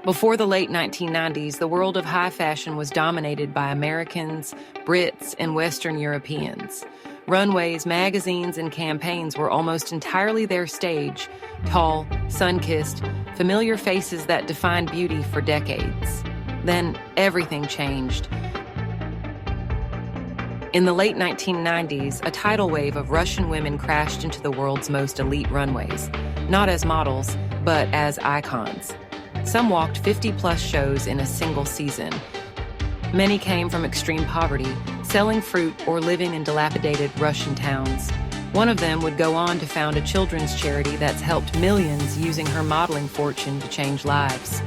Before the late 1990s, the world of high fashion was dominated by Americans, Brits, and Western Europeans. Runways, magazines, and campaigns were almost entirely their stage, tall, sun-kissed, familiar faces that defined beauty for decades. Then everything changed. In the late 1990s, a tidal wave of Russian women crashed into the world's most elite runways, not as models, but as icons. Some walked 50-plus shows in a single season. Many came from extreme poverty, selling fruit or living in dilapidated Russian towns. One of them would go on to found a children's charity that's helped millions using her modeling fortune to change lives.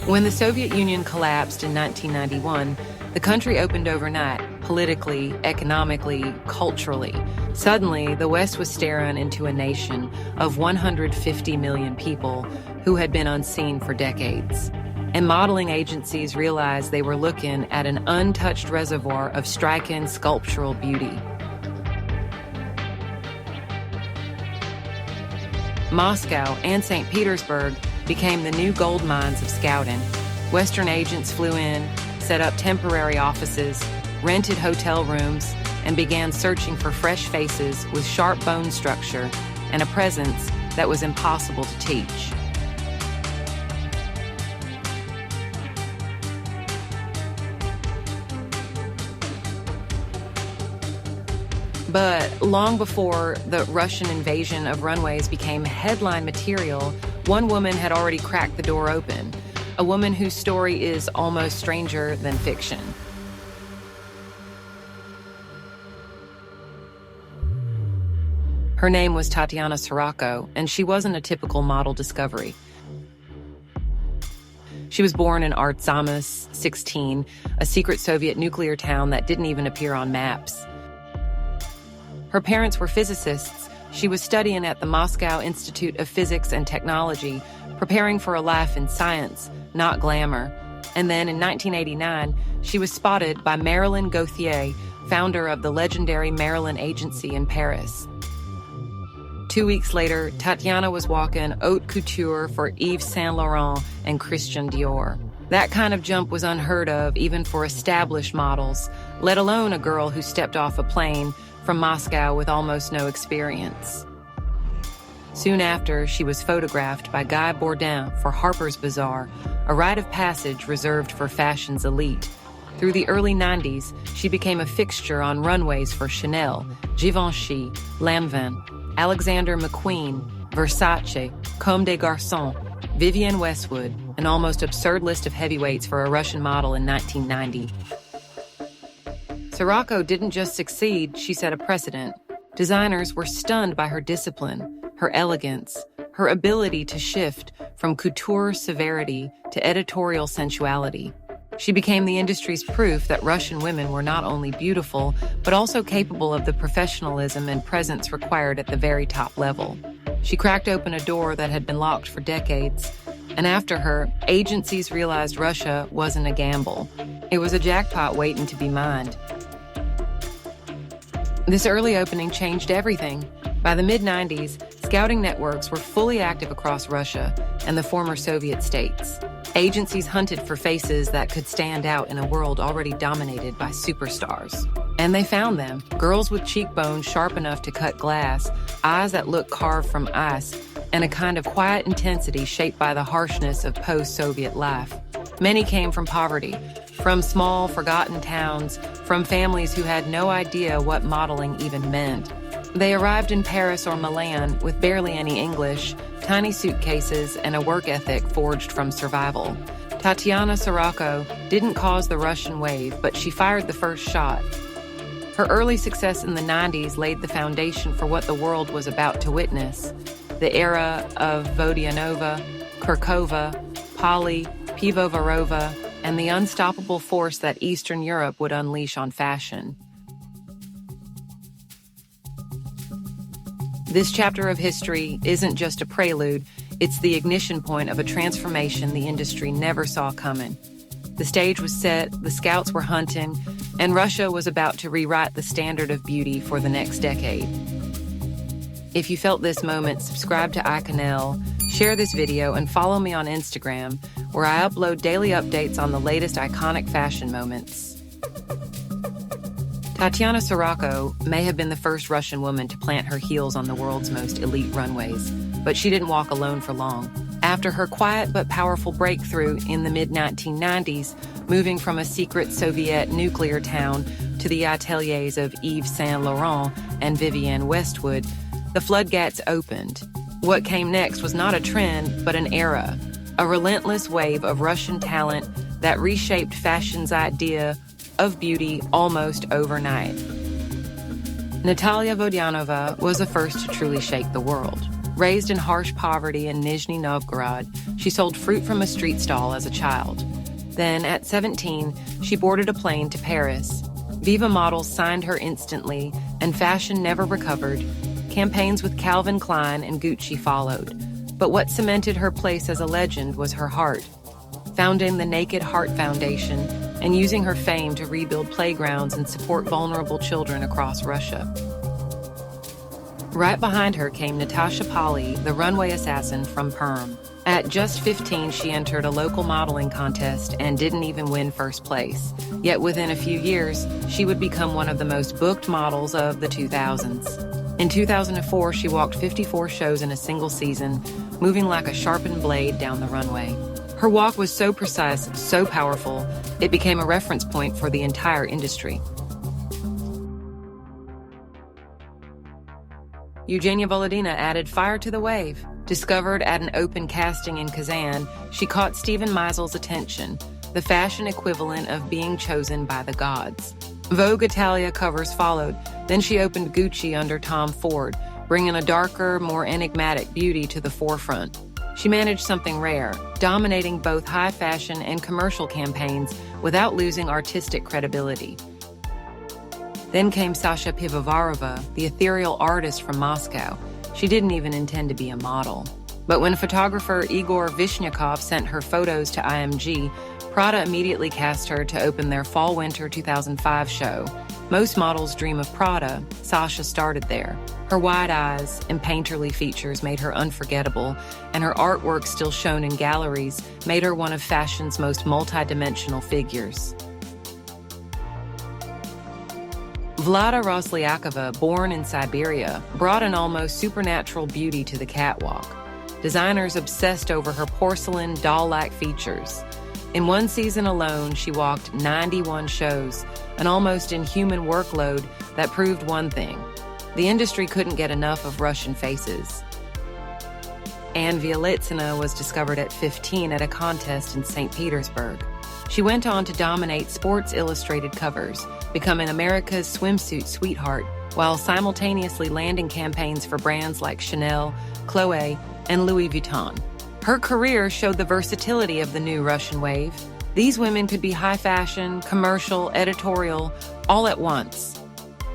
When the Soviet Union collapsed in 1991, the country opened overnight, politically, economically, culturally. Suddenly, the West was staring into a nation of 150 million people who had been unseen for decades. And modeling agencies realized they were looking at an untouched reservoir of striking sculptural beauty. Moscow and St. Petersburg became the new gold mines of scouting. Western agents flew in, set up temporary offices, rented hotel rooms, and began searching for fresh faces with sharp bone structure and a presence that was impossible to teach. But long before the Russian invasion of runways became headline material, one woman had already cracked the door open, a woman whose story is almost stranger than fiction. Her name was Tatiana Sorokko, and she wasn't a typical model discovery. She was born in Artsamas, 16, a secret Soviet nuclear town that didn't even appear on maps. Her parents were physicists. She was studying at the Moscow Institute of Physics and Technology, preparing for a life in science, not glamour. And then in 1989, she was spotted by Marilyn Gauthier, founder of the legendary Marilyn Agency in Paris. 2 weeks later, Tatiana was walking haute couture for Yves Saint Laurent and Christian Dior. That kind of jump was unheard of even for established models, let alone a girl who stepped off a plane from Moscow with almost no experience. Soon after, she was photographed by Guy Bourdin for Harper's Bazaar, a rite of passage reserved for fashion's elite. Through the early 90s, she became a fixture on runways for Chanel, Givenchy, Lanvin, Alexander McQueen, Versace, Comme des Garçons, Vivienne Westwood, an almost absurd list of heavyweights for a Russian model in 1990. Sorokko didn't just succeed, she set a precedent. Designers were stunned by her discipline, her elegance, her ability to shift from couture severity to editorial sensuality. She became the industry's proof that Russian women were not only beautiful, but also capable of the professionalism and presence required at the very top level. She cracked open a door that had been locked for decades, and after her, agencies realized Russia wasn't a gamble. It was a jackpot waiting to be mined. This early opening changed everything. By the mid-90s, scouting networks were fully active across Russia and the former Soviet states. Agencies hunted for faces that could stand out in a world already dominated by superstars. And they found them. Girls with cheekbones sharp enough to cut glass, eyes that look carved from ice, and a kind of quiet intensity shaped by the harshness of post-Soviet life. Many came from poverty, from small, forgotten towns, from families who had no idea what modeling even meant. They arrived in Paris or Milan with barely any English, tiny suitcases, and a work ethic forged from survival. Tatiana Sorokko didn't cause the Russian wave, but she fired the first shot. Her early success in the 90s laid the foundation for what the world was about to witness. The era of Vodianova, Kurkova, Polly, Pivovarova, and the unstoppable force that Eastern Europe would unleash on fashion. This chapter of history isn't just a prelude, it's the ignition point of a transformation the industry never saw coming. The stage was set, the scouts were hunting, and Russia was about to rewrite the standard of beauty for the next decade. If you felt this moment, subscribe to ICONELLE, share this video, and follow me on Instagram, where I upload daily updates on the latest iconic fashion moments. Tatiana Sorokko may have been the first Russian woman to plant her heels on the world's most elite runways, but she didn't walk alone for long. After her quiet but powerful breakthrough in the mid-1990s, moving from a secret Soviet nuclear town to the ateliers of Yves Saint Laurent and Vivienne Westwood, the floodgates opened. What came next was not a trend, but an era, a relentless wave of Russian talent that reshaped fashion's idea of beauty almost overnight. Natalia Vodianova was the first to truly shake the world. Raised in harsh poverty in Nizhny Novgorod, she sold fruit from a street stall as a child. Then, at 17, she boarded a plane to Paris. Viva Models signed her instantly, and fashion never recovered. Campaigns with Calvin Klein and Gucci followed. But what cemented her place as a legend was her heart. Founding the Naked Heart Foundation and using her fame to rebuild playgrounds and support vulnerable children across Russia. Right behind her came Natasha Polly, the runway assassin from Perm. At just 15, she entered a local modeling contest and didn't even win first place. Yet within a few years, she would become one of the most booked models of the 2000s. In 2004, she walked 54 shows in a single season, moving like a sharpened blade down the runway. Her walk was so precise, so powerful, it became a reference point for the entire industry. Eugenia Volodina added fire to the wave. Discovered at an open casting in Kazan, she caught Steven Meisel's attention, the fashion equivalent of being chosen by the gods. Vogue Italia covers followed. Then she opened Gucci under Tom Ford, bringing a darker, more enigmatic beauty to the forefront. She managed something rare, dominating both high fashion and commercial campaigns without losing artistic credibility. Then came Sasha Pivovarova, the ethereal artist from Moscow. She didn't even intend to be a model. But when photographer Igor Vishnyakov sent her photos to IMG, Prada immediately cast her to open their Fall-Winter 2005 show. Most models dream of Prada. Sasha started there. Her wide eyes and painterly features made her unforgettable, and her artwork still shown in galleries made her one of fashion's most multidimensional figures. Vlada Roslyakova, born in Siberia, brought an almost supernatural beauty to the catwalk. Designers obsessed over her porcelain, doll-like features. In one season alone, she walked 91 shows, an almost inhuman workload that proved one thing: the industry couldn't get enough of Russian faces. Anne Violetsina was discovered at 15 at a contest in St. Petersburg. She went on to dominate Sports Illustrated covers, becoming America's swimsuit sweetheart, while simultaneously landing campaigns for brands like Chanel, Chloé, and Louis Vuitton. Her career showed the versatility of the new Russian wave. These women could be high fashion, commercial, editorial, all at once.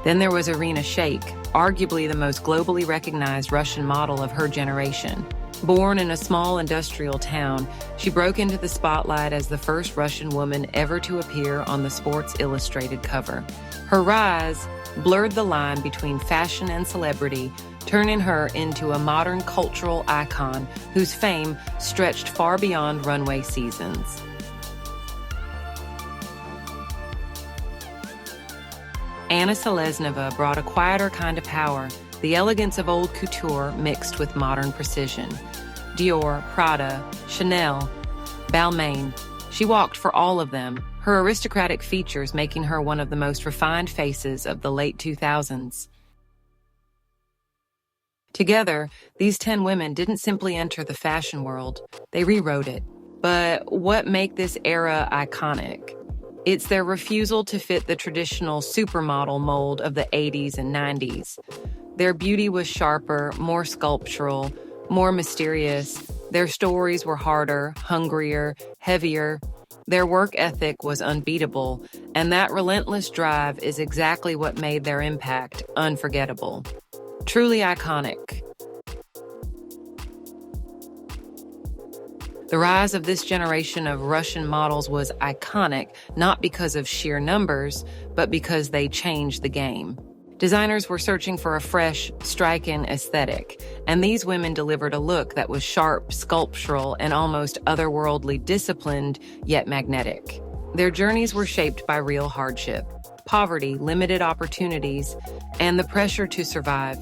Then there was Irina Shayk, arguably the most globally recognized Russian model of her generation. Born in a small industrial town, she broke into the spotlight as the first Russian woman ever to appear on the Sports Illustrated cover. Her rise blurred the line between fashion and celebrity, turning her into a modern cultural icon whose fame stretched far beyond runway seasons. Anna Selezneva brought a quieter kind of power, the elegance of old couture mixed with modern precision. Dior, Prada, Chanel, Balmain. She walked for all of them, her aristocratic features making her one of the most refined faces of the late 2000s. Together, these 10 women didn't simply enter the fashion world, they rewrote it. But what make this era iconic? It's their refusal to fit the traditional supermodel mold of the 80s and 90s. Their beauty was sharper, more sculptural, more mysterious. Their stories were harder, hungrier, heavier. Their work ethic was unbeatable, and that relentless drive is exactly what made their impact unforgettable. Truly iconic. The rise of this generation of Russian models was iconic, not because of sheer numbers, but because they changed the game. Designers were searching for a fresh, striking aesthetic, and these women delivered a look that was sharp, sculptural, and almost otherworldly, disciplined, yet magnetic. Their journeys were shaped by real hardship, poverty, limited opportunities, and the pressure to survive.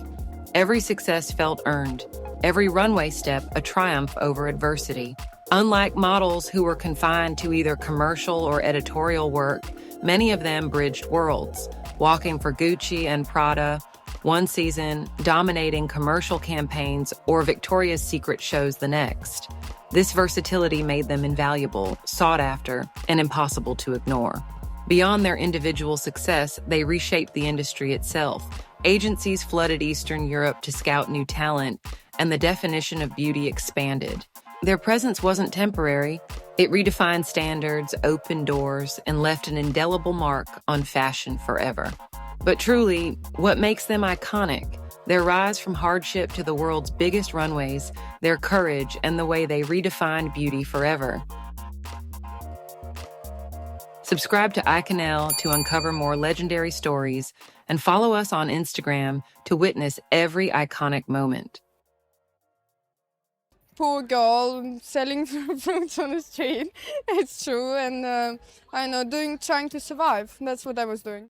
Every success felt earned, every runway step a triumph over adversity. Unlike models who were confined to either commercial or editorial work, many of them bridged worlds, walking for Gucci and Prada, one season, dominating commercial campaigns or Victoria's Secret shows the next. This versatility made them invaluable, sought after, and impossible to ignore. Beyond their individual success, they reshaped the industry itself. Agencies flooded Eastern Europe to scout new talent, and the definition of beauty expanded. Their presence wasn't temporary. It redefined standards, opened doors, and left an indelible mark on fashion forever. But truly, what makes them iconic? Their rise from hardship to the world's biggest runways, their courage, and the way they redefined beauty forever. Subscribe to ICONELLE to uncover more legendary stories, and follow us on Instagram to witness every iconic moment. Poor girl selling fruits on the street. It's true, and I know, trying to survive. That's what I was doing.